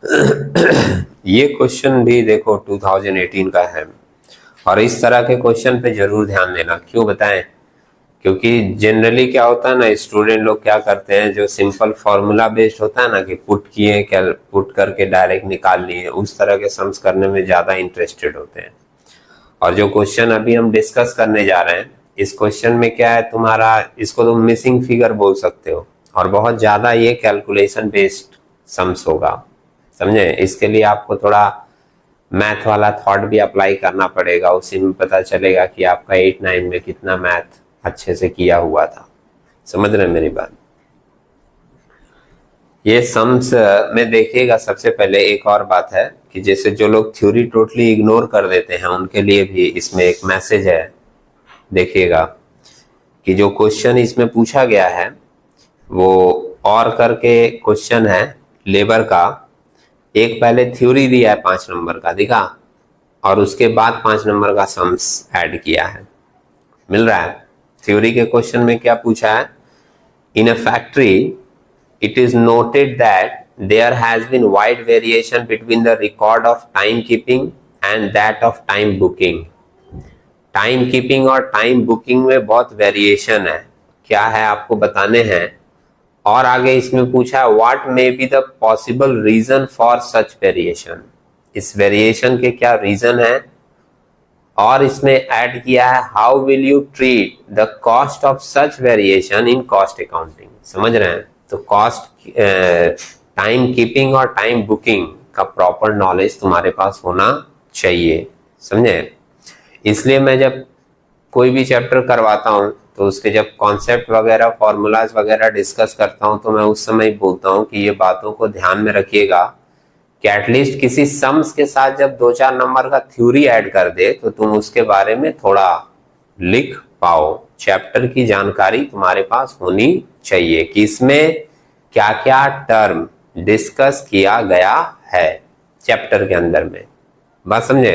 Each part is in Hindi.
ये क्वेश्चन भी देखो 2018 का है और इस तरह के क्वेश्चन पे जरूर ध्यान देना। क्यों बताएं? क्योंकि जनरली क्या होता है ना, स्टूडेंट लोग क्या करते हैं, जो सिंपल फॉर्मूला बेस्ड होता है ना कि पुट किए, क्या पुट करके डायरेक्ट निकाल लिए, उस तरह के सम्स करने में ज्यादा इंटरेस्टेड होते हैं। और जो क्वेश्चन अभी हम डिस्कस करने जा रहे हैं, इस क्वेश्चन में क्या है तुम्हारा, इसको तुम मिसिंग फिगर बोल सकते हो और बहुत ज्यादा ये कैलकुलेशन बेस्ड सम्स होगा, समझे। इसके लिए आपको थोड़ा मैथ वाला थॉट भी अप्लाई करना पड़ेगा, उसी में पता चलेगा कि आपका 8-9 में कितना मैथ अच्छे से किया हुआ था। समझ रहे हैं मेरी बात? ये सम्स में देखिएगा, सबसे पहले एक और बात है कि जैसे जो लोग थ्योरी टोटली इग्नोर कर देते हैं उनके लिए भी इसमें एक मैसेज है। देखिएगा कि जो क्वेश्चन इसमें पूछा गया है वो और करके क्वेश्चन है लेबर का। एक पहले थ्योरी दिया है 5 नंबर का, दिखा, और उसके बाद 5 नंबर का सम्स ऐड किया है, मिल रहा है। थ्योरी के क्वेश्चन में क्या पूछा है, in a factory it is noted that there has been wide variation between the record of time keeping and that of time booking. Time keeping और टाइम बुकिंग में बहुत वेरिएशन है, क्या है आपको बताने हैं। और आगे इसमें पूछा है what may be the possible reason for such variation, इस वेरिएशन के क्या रीजन है। और इसमें ऐड किया है how will you treat the cost of such variation in cost accounting. समझ रहे हैं? तो कॉस्ट, टाइम कीपिंग और टाइम बुकिंग का प्रॉपर नॉलेज तुम्हारे पास होना चाहिए, समझे। इसलिए मैं जब कोई भी चैप्टर करवाता हूं तो उसके जब कॉन्सेप्ट वगैरह फॉर्मूलाज वगैरह डिस्कस करता हूं तो मैं उस समय बोलता हूं कि ये बातों को ध्यान में रखिएगा कि एटलीस्ट किसी सम्स के साथ जब 2-4 नंबर का थ्योरी ऐड कर दे तो तुम उसके बारे में थोड़ा लिख पाओ। चैप्टर की जानकारी तुम्हारे पास होनी चाहिए कि इसमें क्या क्या टर्म डिस्कस किया गया है चैप्टर के अंदर में, बात समझे।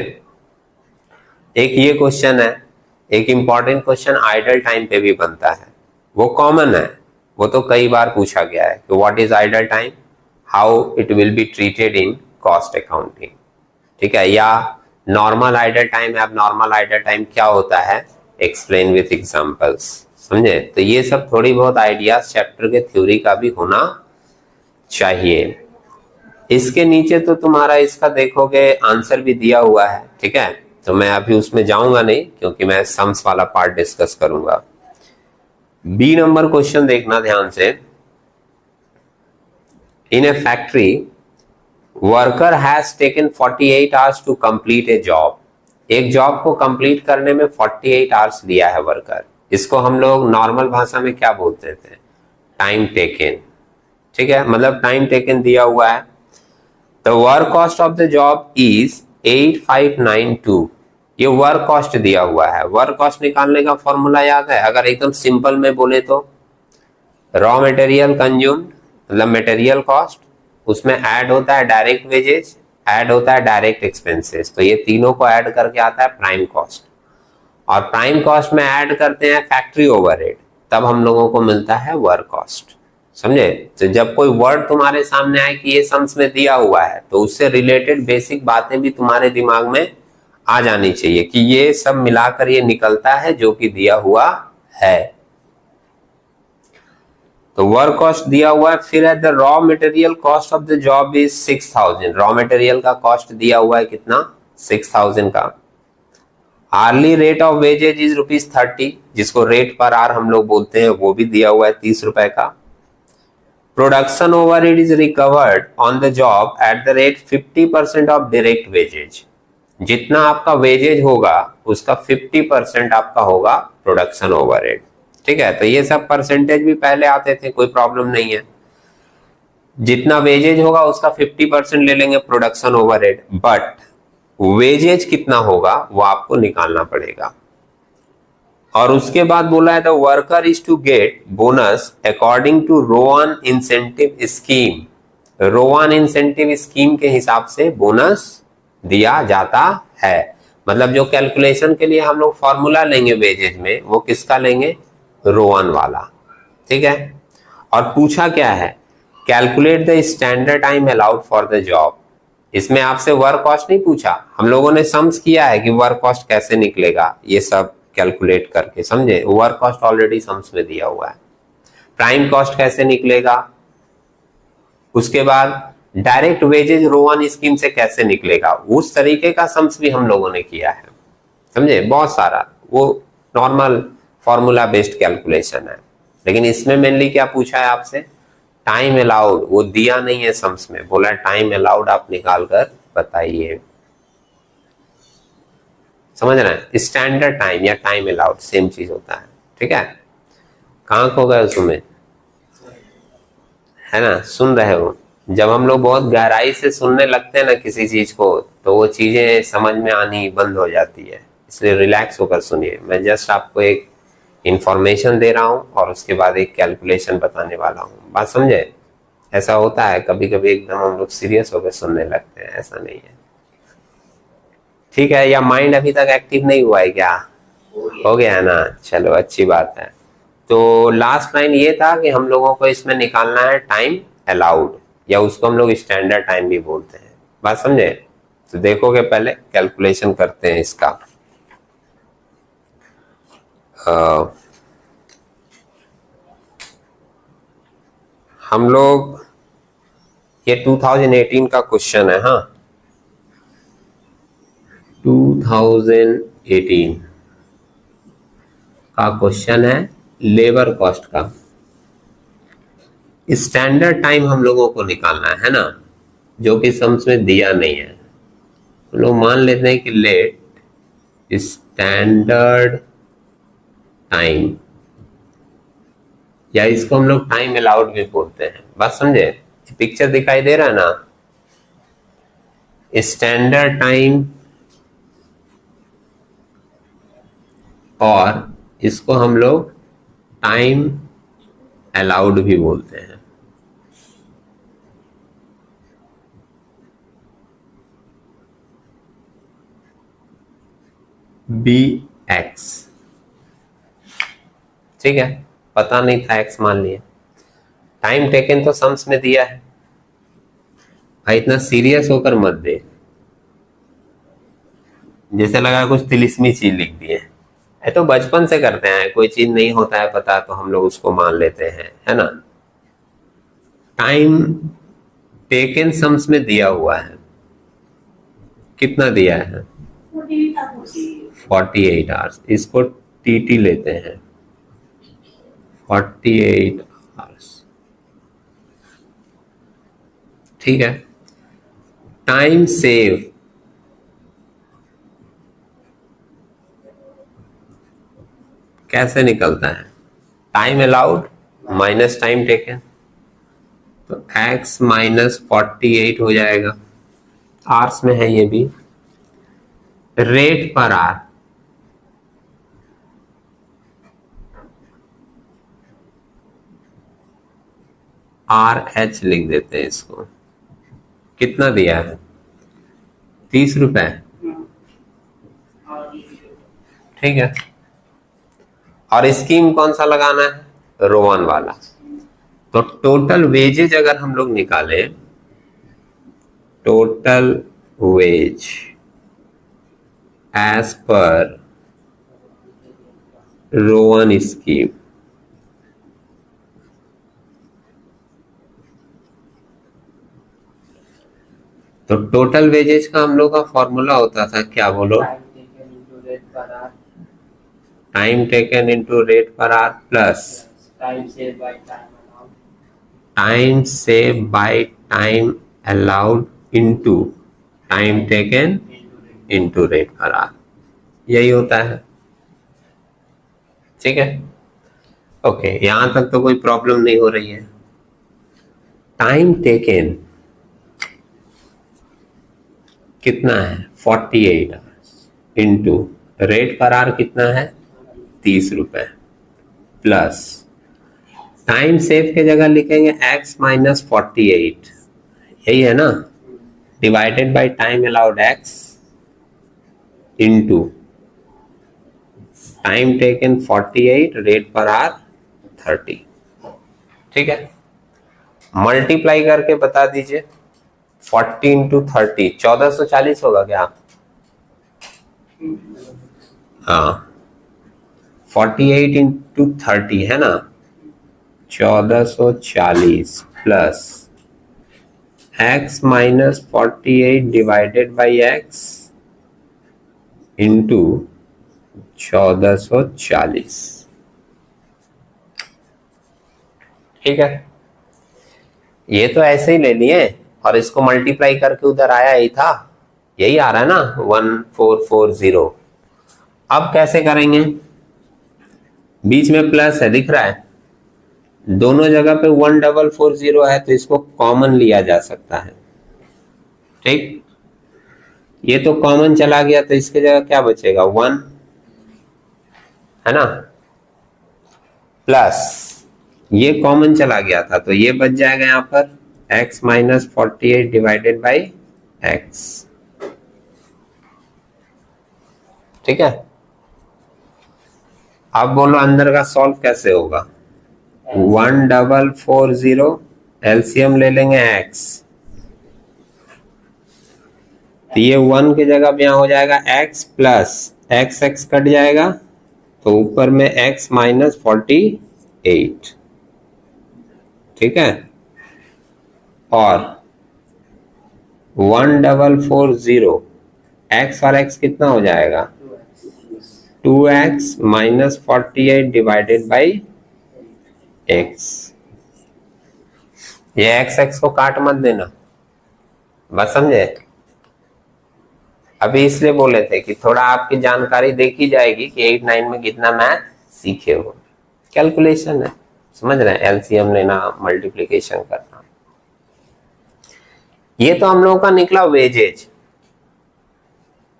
एक ये क्वेश्चन है, एक इंपॉर्टेंट क्वेश्चन आइडल टाइम पे भी बनता है, वो कॉमन है, वो तो कई बार पूछा गया है कि what is idle time, how it will be treated in cost accounting, ठीक है। या नॉर्मल आइडल टाइम, अब नॉर्मल आइडल टाइम क्या होता है, एक्सप्लेन विथ एग्जांपल्स, समझे। तो ये सब थोड़ी बहुत आइडियाज चैप्टर के थ्योरी का भी होना चाहिए। इसके नीचे तो तुम्हारा इसका देखोगे आंसर भी दिया हुआ है, ठीक है, तो मैं अभी उसमें जाऊंगा नहीं क्योंकि मैं सम्स वाला पार्ट डिस्कस करूंगा। बी नंबर क्वेश्चन देखना ध्यान से, in a factory worker has taken 48 hours to complete a job. एक जॉब को कंप्लीट करने में 48 आवर्स दिया है वर्कर, इसको हम लोग नॉर्मल भाषा में क्या बोलते थे, टाइम टेकन, ठीक है, मतलब टाइम टेकन दिया हुआ है। The work cost of the job is 8592, ये वर्क कॉस्ट दिया हुआ है। वर्क कॉस्ट निकालने का फॉर्मूला याद है, अगर एकदम सिंपल में बोले तो रॉ मटेरियल कंज्यूम्ड मतलब मटेरियल कॉस्ट, उसमें ऐड होता है डायरेक्ट वेजेज, ऐड होता है डायरेक्ट एक्सपेंसेस, तो ये तीनों को ऐड करके आता है प्राइम कॉस्ट। और प्राइम कॉस्ट में ऐड करते हैं फैक्ट्री ओवरहेड, तब हम लोगों को मिलता है वर्क कॉस्ट, समझे। तो जब कोई वर्ड तुम्हारे सामने आए कि ये सम्स में दिया हुआ है तो उससे रिलेटेड बेसिक बातें भी तुम्हारे दिमाग में आ जानी चाहिए कि ये सब मिलाकर ये निकलता है जो कि दिया हुआ है। तो वर्क कॉस्ट दिया हुआ है, फिर है the raw material cost of the job is 6000, raw material का कॉस्ट दिया हुआ है कितना, 6000 का। Hourly rate of wages is ₹30, जिसको रेट पर आर हम लोग बोलते हैं, वो भी दिया हुआ है 30 रुपए का। Production overhead is recovered on the job at the rate 50% of direct wages, जितना आपका वेजेज होगा उसका 50% आपका होगा प्रोडक्शन ओवरहेड, ठीक है। तो ये सब परसेंटेज भी पहले आते थे, कोई प्रॉब्लम नहीं है। जितना वेजेज होगा उसका 50% ले लेंगे प्रोडक्शन ओवरहेड, बट वेजेज कितना होगा वो आपको निकालना पड़ेगा। और उसके बाद बोला है the worker is to get bonus according to Rowan incentive scheme, Rowan incentive scheme के हिसाब से बोनस दिया जाता है। मतलब जो कैलकुलेशन के लिए हम लोग फॉर्मूला लेंगे वेजेज में, वो किसका लेंगे, रोवान वाला, ठीक है। और पूछा क्या है, calculate the standard time allowed for the job. इसमें आपसे वर्क कॉस्ट नहीं पूछा, हम लोगों ने सम्स किया है कि वर्क कॉस्ट कैसे निकलेगा, ये सब कैलकुलेट करके, समझे। वर्क कॉस्ट ऑलरेडी सम्स में दिया हुआ है। प्राइम कॉस्ट कैसे निकलेगा, उसके बाद डायरेक्ट वेजेज रो वन स्कीम से कैसे निकलेगा, उस तरीके का सम्स भी हम लोगों ने किया है, समझे। बहुत सारा वो नॉर्मल फॉर्मूला बेस्ड कैलकुलेशन है, लेकिन इसमें मेनली क्या पूछा है आपसे, टाइम अलाउड। वो दिया नहीं है सम्स में, बोला टाइम अलाउड आप निकाल कर बताइए, समझ रहे हैं। स्टैंडर्ड टाइम या टाइम अलाउड सेम चीज होता है, ठीक है। कहाँ खो गए उसमें, है ना, सुन रहे हो। जब हम लोग बहुत गहराई से सुनने लगते हैं ना किसी चीज को, तो वो चीजें समझ में आनी बंद हो जाती है, इसलिए रिलैक्स होकर सुनिए। मैं जस्ट आपको एक इंफॉर्मेशन दे रहा हूं और उसके बाद एक कैलकुलेशन बताने वाला हूं, बात समझे। ऐसा होता है कभी कभी एकदम हम लोग सीरियस होकर सुनने लगते हैं, ऐसा नहीं है, ठीक है। या माइंड अभी तक एक्टिव नहीं हुआ है क्या, हो गया है ना, चलो अच्छी बात है। तो लास्ट लाइन ये था कि हम लोगों को इसमें निकालना है टाइम अलाउड, या उसको हम लोग स्टैंडर्ड टाइम भी बोलते हैं, बात समझे। तो देखोगे पहले कैलकुलेशन करते हैं इसका। हम लोग ये 2018 का क्वेश्चन है, हाँ 2018 का क्वेश्चन है लेबर कॉस्ट का। स्टैंडर्ड टाइम हम लोगों को निकालना है ना, जो कि सम्स में दिया नहीं है। हम लोग मान लेते हैं कि लेट स्टैंडर्ड टाइम, या इसको हम लोग टाइम अलाउड भी बोलते हैं, बात समझे। पिक्चर दिखाई दे रहा है ना, स्टैंडर्ड टाइम और इसको हम लोग टाइम अलाउड भी बोलते हैं। बी एक्स, ठीक है, पता नहीं था एक्स मान लिया। टाइम टेकन तो सम्स में दिया है भाई, इतना सीरियस होकर मत दे, जैसे लगा कुछ तिलिस्मी चीज लिख दी है। तो बचपन से करते हैं, कोई चीज नहीं होता है पता तो हम लोग उसको मान लेते हैं, है ना। टाइम टेकन सम्स में दिया हुआ है, कितना दिया है 48 आवर्स, इसको टीटी लेते हैं 48 आवर्स, ठीक है। टाइम सेव कैसे निकलता है, time allowed minus time taken, तो x माइनस 48 हो जाएगा, आर्स में है ये भी। रेट पर आर, आर एच लिख देते हैं इसको। कितना दिया है 30 रुपए, ठीक है। और स्कीम कौन सा लगाना है, रोवन वाला। तो टोटल वेजेज अगर हम लोग निकाले, total wage as per Rowan scheme, तो टोटल वेजेज का हम लोग का फॉर्मूला होता था क्या, बोलो। Time taken into rate per hour plus time save by time allowed into time taken into rate per hour, यही होता है, ठीक है। ओके, यहां तक तो कोई प्रॉब्लम नहीं हो रही है। टाइम टेकन कितना है 48 hours into rate per our कितना है 30 रुपए, प्लस टाइम सेव के जगह लिखेंगे x माइनस 48, यही है ना, divided by time allowed x into time taken 48, rate per our 30, ठीक है। मल्टीप्लाई करके बता दीजिए। 40 इंटू 30 1440 होगा क्या? हाँ 48 इंटू 30 है ना 1440 plus x minus 48 divided by x into 1440। ठीक है, ये तो ऐसे ही ले लिए और इसको मल्टीप्लाई करके उधर आया ही था, यही आ रहा है ना 1440। अब कैसे करेंगे? बीच में प्लस है दिख रहा है, दोनों जगह पे 1440 है तो इसको कॉमन लिया जा सकता है। ठीक, ये तो कॉमन चला गया तो इसके जगह क्या बचेगा 1 है ना, प्लस ये कॉमन चला गया था तो ये बच जाएगा यहां पर x minus 48 divided by x। ठीक है, अब बोलो अंदर का सॉल्व कैसे होगा? 1440 एलसीएम ले लेंगे x, तो ये 1 की जगह पे यहां हो जाएगा x प्लस x कट जाएगा तो ऊपर में x माइनस 48। ठीक है, और 1440 x और x कितना हो जाएगा 2x minus 48 divided by x। ये x को काट मत देना, बस समझे। अभी इसलिए बोले थे कि थोड़ा आपकी जानकारी देखी जाएगी कि 8 9 में कितना मैथ सीखे हो। कैलकुलेशन है, समझ रहे हैं, एलसीएम लेना, मल्टीप्लिकेशन करना। ये तो हम लोगों का निकला वेजेज,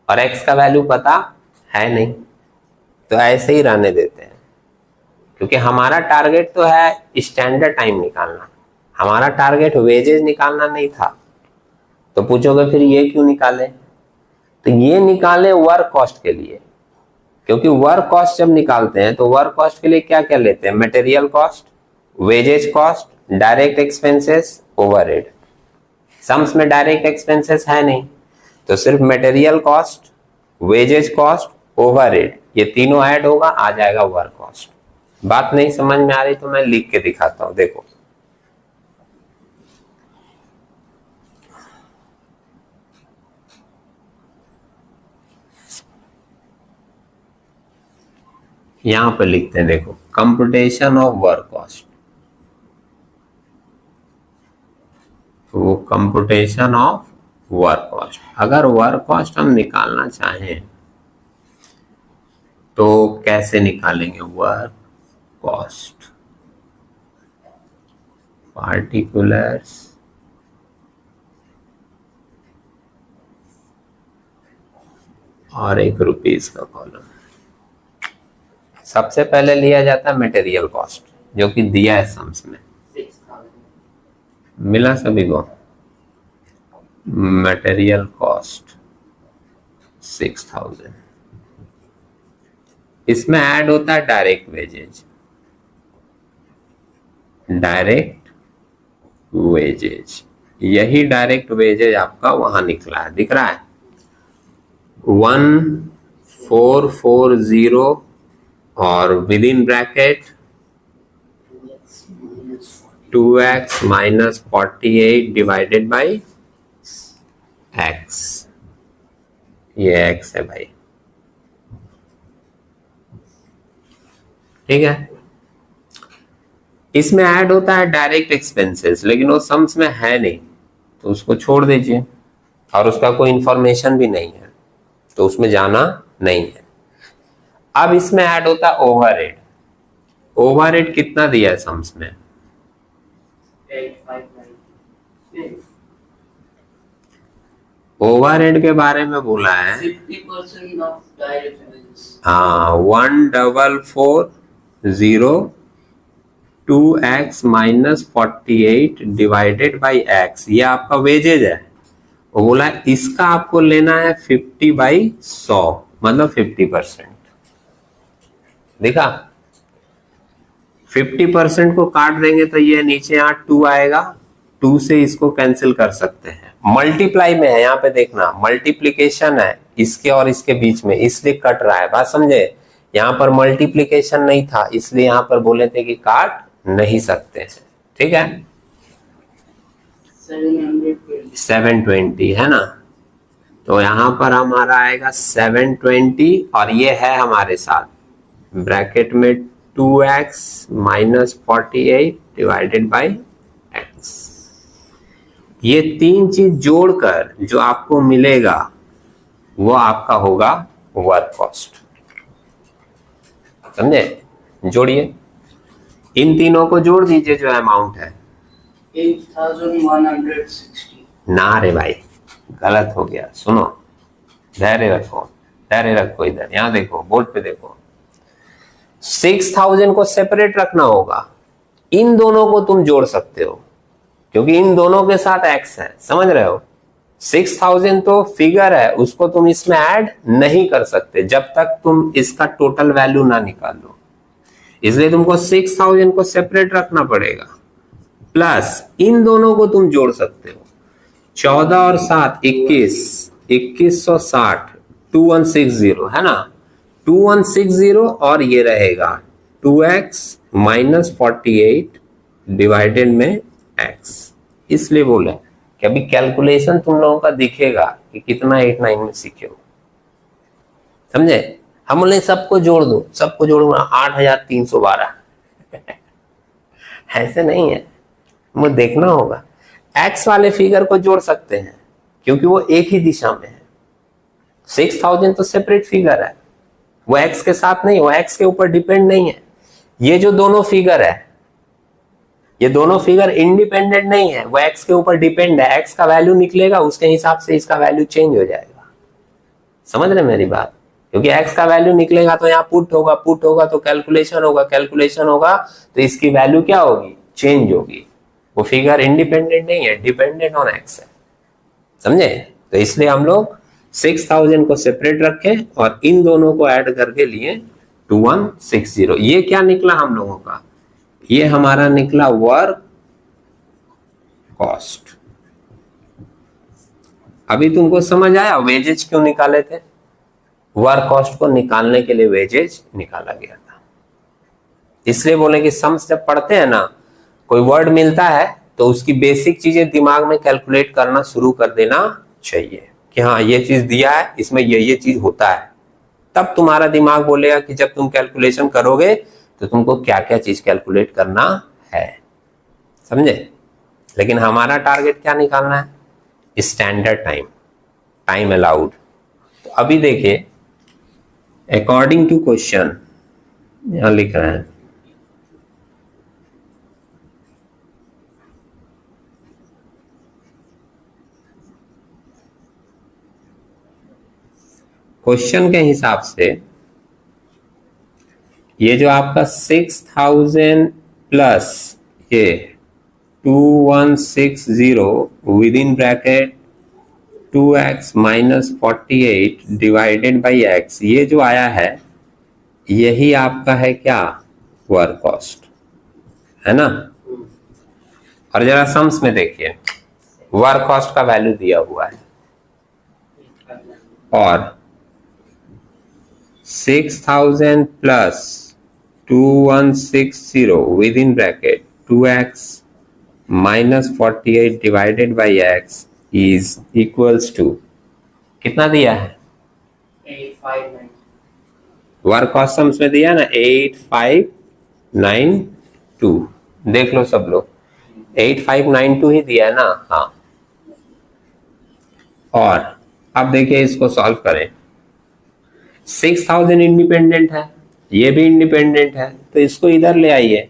और x का वैल्यू पता है नहीं तो ऐसे ही रहने देते हैं, क्योंकि हमारा टारगेट तो है स्टैंडर्ड टाइम निकालना, हमारा टारगेट वेजेज निकालना नहीं था। तो पूछोगे फिर ये क्यों निकाले? तो ये निकाले वर्क कॉस्ट के लिए, क्योंकि वर्क कॉस्ट जब निकालते हैं तो वर्क कॉस्ट के लिए क्या क्या लेते हैं? Material cost, wages cost, direct expenses, overhead. Sums में डायरेक्ट एक्सपेंसेस है नहीं तो सिर्फ material cost, wages cost, overhead, ये तीनों ऐड होगा, आ जाएगा वर्क कॉस्ट। बात नहीं समझ में आ रही तो मैं लिख के दिखाता हूं, देखो। यहां पर लिखते हैं, देखो, कंप्यूटेशन ऑफ वर्क कॉस्ट। वो कंप्यूटेशन ऑफ वर्क कॉस्ट, अगर वर्क कॉस्ट हम निकालना चाहें तो कैसे निकालेंगे? वर्क कॉस्ट पार्टिकुलर्स और एक रुपीस का कॉलम। सबसे पहले लिया जाता है मटेरियल कॉस्ट, जो कि दिया है सम्स में, मिला सभी को। मटेरियल कॉस्ट 6000, इसमें ऐड होता है डायरेक्ट वेजेज। डायरेक्ट वेजेज, यही डायरेक्ट वेजेज आपका वहां निकला है, दिख रहा है 1440 और with in bracket 2x minus 48 divided by x। ये x है भाई, ठीक है। इसमें ऐड होता है डायरेक्ट एक्सपेंसेस, लेकिन वो सम्स में है नहीं तो उसको छोड़ दीजिए, और उसका कोई इंफॉर्मेशन भी नहीं है तो उसमें जाना नहीं है। अब इसमें ऐड होता है ओवरहेड। ओवरहेड कितना दिया है सम्स में? ओवरहेड के बारे में बोला है 50% ऑफ डायरेक्ट वेजेस। हाँ 1440 2x minus 48 divided by x, ये आपका वेजेज है। वो बोला इसका आपको लेना है 50/100, मतलब 50%। देखा, 50% को काट देंगे तो ये नीचे यहाँ 2 आएगा 2 से इसको कैंसिल कर सकते हैं। मल्टीप्लाई में है, यहाँ पे देखना मल्टीप्लीकेशन है इसके और इसके बीच में, इसलिए कट रहा है। बात समझे? यहाँ पर मल्टीप्लीकेशन नहीं था इसलिए यहाँ पर बोले थे कि काट नहीं सकते हैं। ठीक है, 720 है ना, तो यहाँ पर हमारा आएगा 720 और ये है हमारे साथ ब्रैकेट में 2x minus 48 divided by x। ये तीन चीज जोड़कर जो आपको मिलेगा वो आपका होगा वर्क कॉस्ट। समझे? जोड़िए, इन तीनों को जोड़ दीजिए जो अमाउंट है 8160। ना रे भाई, गलत हो गया। सुनो, धैर्य रखो, धैर्य रखो, इधर यहाँ देखो, बोर्ड पे देखो। 6000 को सेपरेट रखना होगा, इन दोनों को तुम जोड़ सकते हो क्योंकि इन दोनों के साथ x है। समझ रहे हो? 6000 तो फिगर है, उसको तुम इसमें ऐड नहीं कर सकते जब तक तुम इसका टोटल वैल्यू ना निकालो, इसलिए तुमको 6000 को सेपरेट रखना पड़ेगा। प्लस इन दोनों को तुम जोड़ सकते हो, 14 और 7 21, 2160, 2160 है ना, 2160 और ये रहेगा 2x माइनस 48 डिवाइडेड में x। इसलिए बोले कि अभी कैलकुलेशन तुम लोगों का दिखेगा कि कितना 89 में सीखे हो। समझे? हम बोले सबको जोड़ दो, सबको जोड़ूंगा 8312 ऐसे नहीं है, मुझे देखना होगा। x वाले फिगर को जोड़ सकते हैं क्योंकि वो एक ही दिशा में है। 6000 तो सेपरेट फिगर है, वो x के साथ नहीं, वो x के ऊपर डिपेंड नहीं है। ये जो दोनों फिगर है, ये दोनों फिगर इंडिपेंडेंट नहीं है, वो x के ऊपर डिपेंड है। x का वैल्यू निकलेगा, उसके हिसाब से इसका वैल्यू चेंज हो जाएगा। समझ रहे मेरी बात? क्योंकि x का वैल्यू निकलेगा तो यहाँ पुट होगा, पुट होगा तो कैलकुलेशन होगा, कैलकुलेशन होगा तो इसकी वैल्यू क्या होगी? चेंज होगी। वो फिगर इंडिपेंडेंट नहीं है, डिपेंडेंट ऑन x है। समझे? तो इसलिए हम लोग 6000 को सेपरेट रखे और इन दोनों को ऐड करके लिए 2160। ये क्या निकला हम लोगों का? ये हमारा निकला वर्क कॉस्ट। अभी तुमको समझ आया वेजेज क्यों निकाले थे? वर्क कॉस्ट को निकालने के लिए वेजेज निकाला गया था। इसलिए बोले कि सम्स जब पढ़ते हैं ना, कोई वर्ड मिलता है तो उसकी बेसिक चीजें दिमाग में कैलकुलेट करना शुरू कर देना चाहिए कि हाँ ये चीज दिया है, इसमें ये चीज होता है। तब तुम्हारा दिमाग बोलेगा कि जब तुम कैलकुलेशन करोगे तो तुमको क्या क्या चीज कैलकुलेट करना है। समझे? लेकिन हमारा टारगेट क्या निकालना है? Standard time, time allowed. तो अभी देखिए, अकॉर्डिंग टू क्वेश्चन यहां लिख रहे हैं क्वेश्चन के हिसाब से ये जो आपका 6000 प्लस ये 2160 with in bracket 2x minus 48 divided by x, ये जो आया है यही आपका है क्या? वर्क कॉस्ट है ना। और जरा सम्स में देखिए, वर्क कॉस्ट का वैल्यू दिया हुआ है और 6000 plus 2160 with in bracket 2x minus 48 divided by x is equals to कितना दिया है? 8592। वर्क कॉस्ट सम्स में दिया ना 8592। देख लो सब लोग, 8592 ही दिया है ना। हाँ, और अब देखिए इसको सॉल्व करें। 6000 इंडिपेंडेंट है, ये भी इंडिपेंडेंट है, तो इसको इधर ले आइए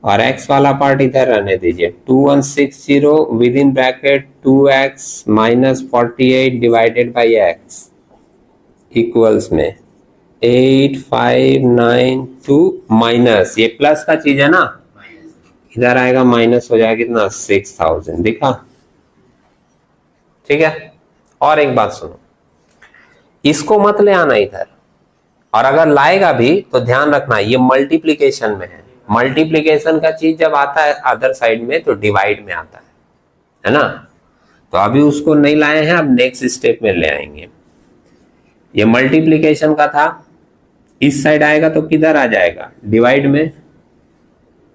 और x वाला पार्ट इधर रहने दीजिए। 2160 with in bracket 2x minus 48 divided by x equals में 8592 माइनस, ये प्लस का चीज है ना, इधर आएगा माइनस हो जाएगा कितना? 6000। दिखा? ठीक है। और एक बात सुनो, इसको मत ले आना इधर, और अगर लाएगा भी तो ध्यान रखना ये मल्टीप्लीकेशन में है। मल्टीप्लीकेशन का चीज जब आता है अदर साइड में तो डिवाइड में आता है। है ना। तो अभी उसको नहीं लाए हैं, अब नेक्स्ट स्टेप में ले आएंगे। ये मल्टीप्लीकेशन का था, इस साइड आएगा तो किधर आ जाएगा, डिवाइड में।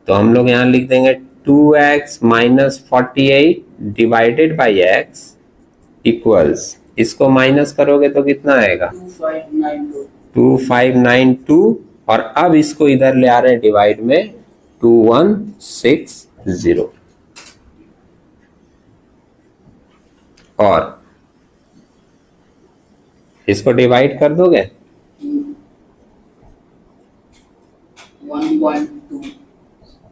तो हम लोग यहां लिख देंगे 2x minus 48 divided by x equals, इसको माइनस करोगे तो कितना आएगा 2592, और अब इसको इधर ले आ रहे हैं डिवाइड में 2160, और इसको डिवाइड कर दोगे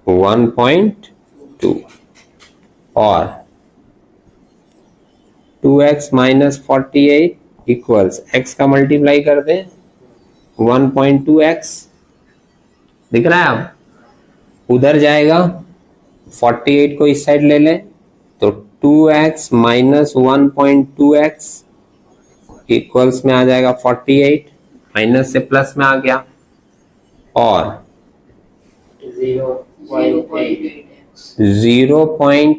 1.2, और 2x माइनस 48 इक्वल्स x का मल्टीप्लाई कर दें 1.2x, दिख रहा है। अब उधर जाएगा, 48 को इस साइड ले लें तो 2x माइनस 1.2x इक्वल्स में आ जाएगा 48, माइनस से प्लस में आ गया, और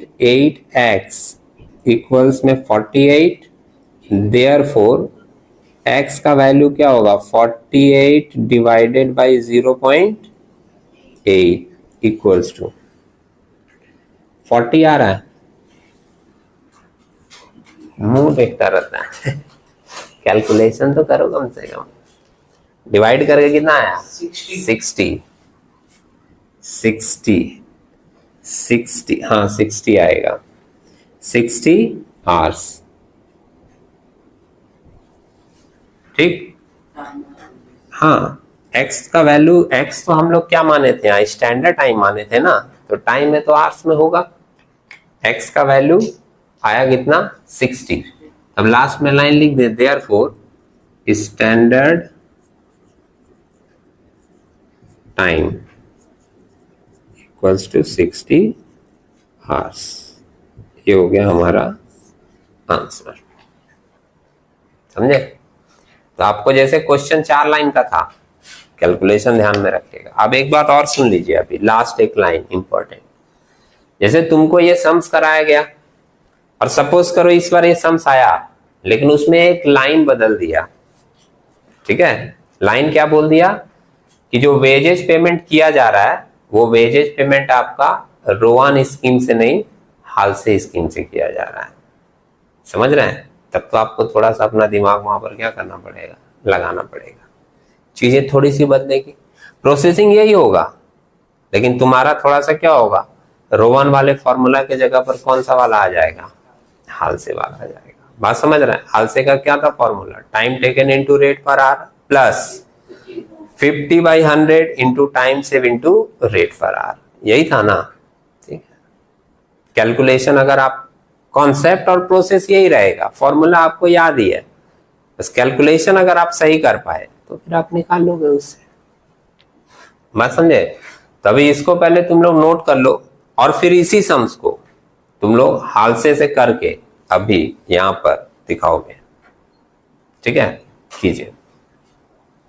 0.8x इक्वल्स में 48, देयरफॉर x का वैल्यू क्या होगा 48 डिवाइडेड बाई 0.8 इक्वल्स टू 40 आ रहा है। मुंह देखता रहता है कैलकुलेशन तो करो कम से कम। डिवाइड करके कितना आया 60, हाँ 60 आएगा, 60 आवर्स, ठीक। हाँ, x का वैल्यू, x तो हम लोग क्या माने थे यहाँ, स्टैंडर्ड टाइम माने थे ना, तो टाइम में तो आवर्स में होगा। x का वैल्यू आया कितना 60। अब लास्ट में लाइन लिख दे, therefore standard time equals to 60 hours. ये हो गया हमारा आंसर, समझे। तो आपको जैसे क्वेश्चन 4 लाइन का था, कैलकुलेशन ध्यान में रखिएगा। अब एक बात और सुन लीजिए, अभी लास्ट एक लाइन इंपॉर्टेंट। जैसे तुमको ये सम्स कराया गया, और सपोज करो इस बार ये सम्स आया, लेकिन उसमें एक लाइन बदल दिया, ठीक है। लाइन क्या बोल दिया कि जो वेजेस पेमेंट किया जा रहा है, वो वेजेस पेमेंट आपका रोवान स्कीम से नहीं, हाल से स्कीम से किया जा रहा है, समझ रहे हैं। तब तो आपको थोड़ा सा अपना दिमाग वहां पर क्या करना पड़ेगा, लगाना पड़ेगा, चीजें थोड़ी सी बदलेगी, प्रोसेसिंग यही होगा, लेकिन तुम्हारा थोड़ा सा क्या होगा, रोवन वाले फॉर्मूला के जगह पर कौन सा वाला आ जाएगा, हाल से वाला आ जाएगा। बात समझ रहे हैं। हाल से का क्या था formula, time taken into rate per hour plus 50/100 into time save into rate per hour, यही था ना, ठीक है। कैलकुलेशन अगर आप, कॉन्सेप्ट और प्रोसेस यही रहेगा, फॉर्मूला आपको याद ही है, बस कैलकुलेशन अगर आप सही कर पाए तो फिर आप निकाल लोगे उससे। बात समझे। तभी इसको पहले तुम लोग नोट कर लो, और फिर इसी सम्स को तुम लोग हाल से करके अभी यहां पर दिखाओगे, ठीक है। कीजिए।